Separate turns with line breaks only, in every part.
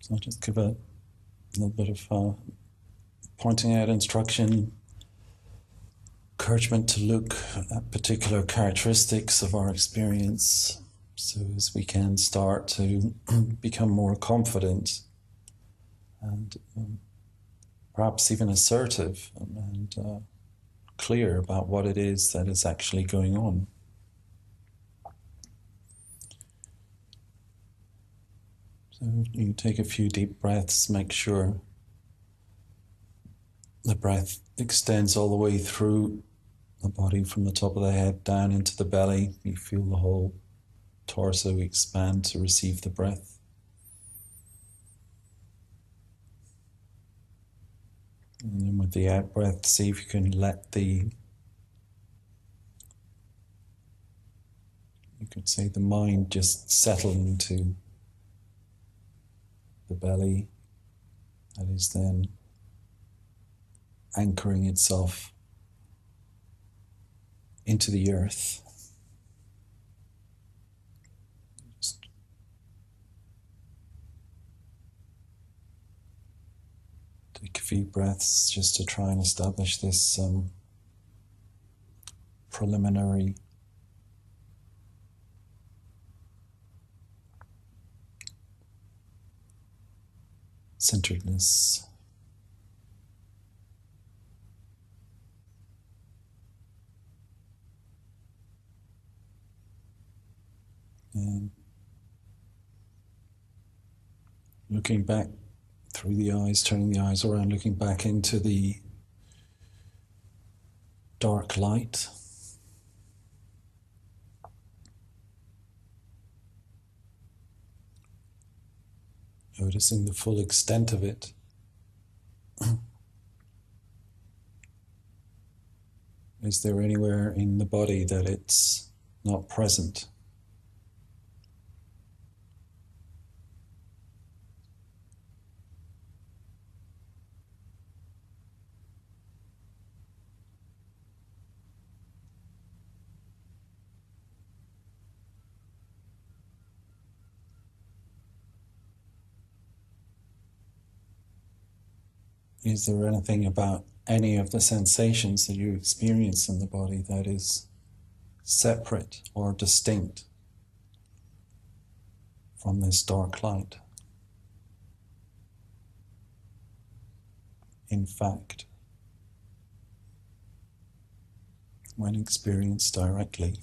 So I'll just give a little bit of pointing out instruction, encouragement to look at particular characteristics of our experience so as we can start to become more confident and perhaps even assertive and clear about what it is that is actually going on. So you take a few deep breaths, make sure the breath extends all the way through the body from the top of the head down into the belly. You feel the whole torso expand to receive the breath. And then with the out breath, see if you can let you could say the mind just settle into the belly that is then anchoring itself into the earth. Just take a few breaths just to try and establish this preliminary centeredness. And looking back through the eyes, turning the eyes around, looking back into the dark light. Noticing the full extent of it. Is there anywhere in the body that it's not present? Is there anything about any of the sensations that you experience in the body that is separate or distinct from this dark light? In fact, when experienced directly,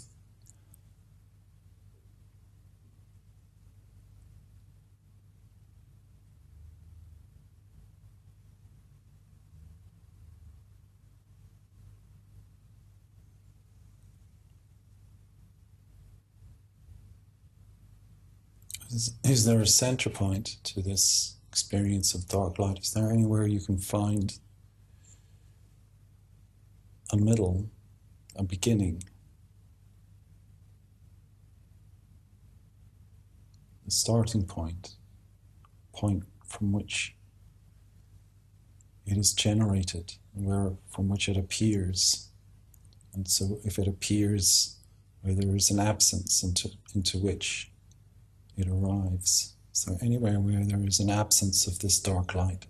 is there a center point to this experience of dark light? Is there anywhere you can find a middle, a beginning, a starting point from which it is generated, from which it appears? And so if it appears where there is an absence into which it arrives. So anywhere where there is an absence of this dark light.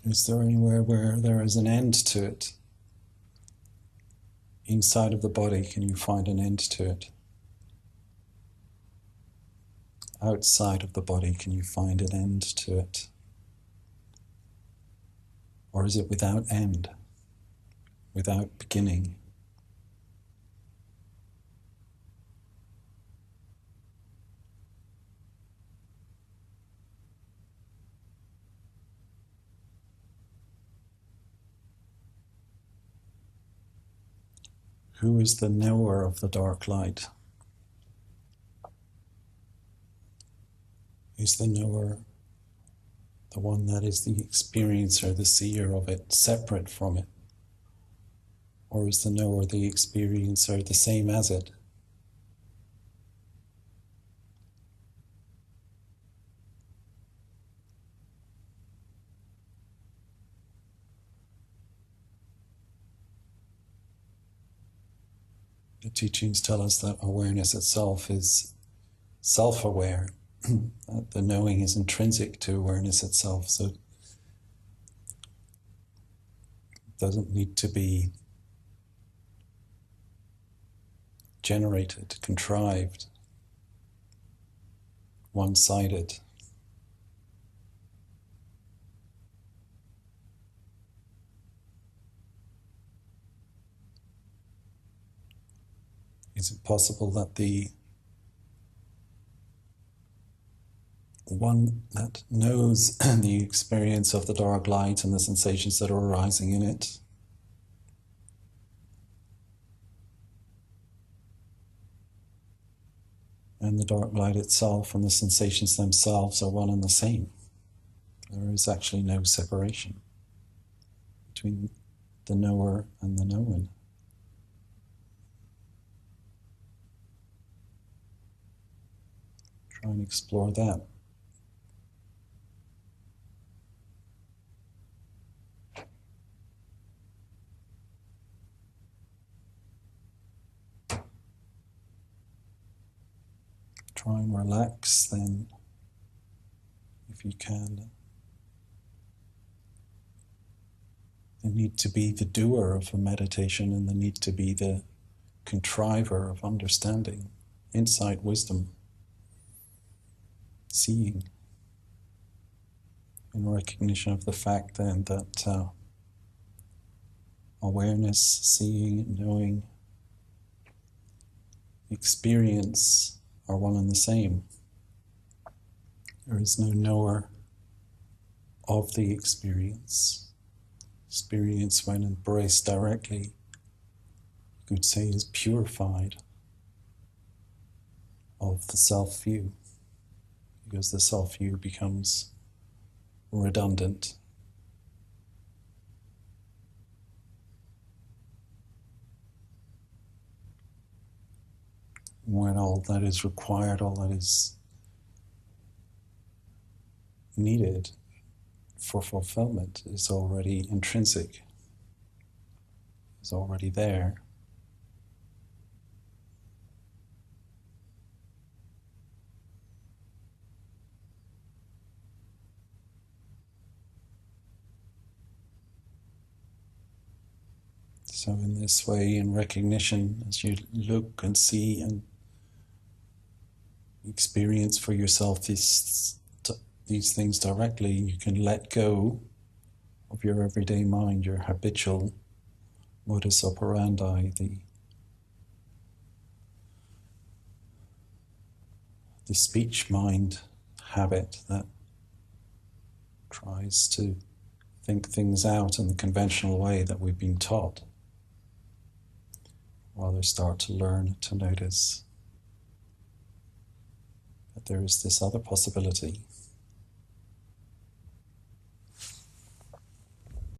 Is there anywhere where there is an end to it? Inside of the body, can you find an end to it? Outside of the body, can you find an end to it? Or is it without end, without beginning? Who is the knower of the dark light? Is the knower the one that is the experiencer, the seer of it, separate from it? Or is the knower, the experiencer, the same as it? The teachings tell us that awareness itself is self-aware. The knowing is intrinsic to awareness itself, so it doesn't need to be generated, contrived, one-sided. Is it possible that the one that knows the experience of the dark light and the sensations that are arising in it and the dark light itself and the sensations themselves are one and the same? There is actually no separation between the knower and the known. Try and explore that. Try and relax then, if you can. The need to be the doer of a meditation and the need to be the contriver of understanding, insight, wisdom, seeing, in recognition of the fact then that awareness, seeing, knowing, experience are one and the same. There is no knower of the experience. Experience, when embraced directly, you could say is purified of the self-view, because the self-view becomes redundant. When all that is required, all that is needed for fulfillment is already intrinsic, is already there. So in this way, in recognition, as you look and see and experience for yourself these things directly, you can let go of your everyday mind, your habitual modus operandi, the speech mind habit that tries to think things out in the conventional way that we've been taught. Rather start to learn to notice that there is this other possibility.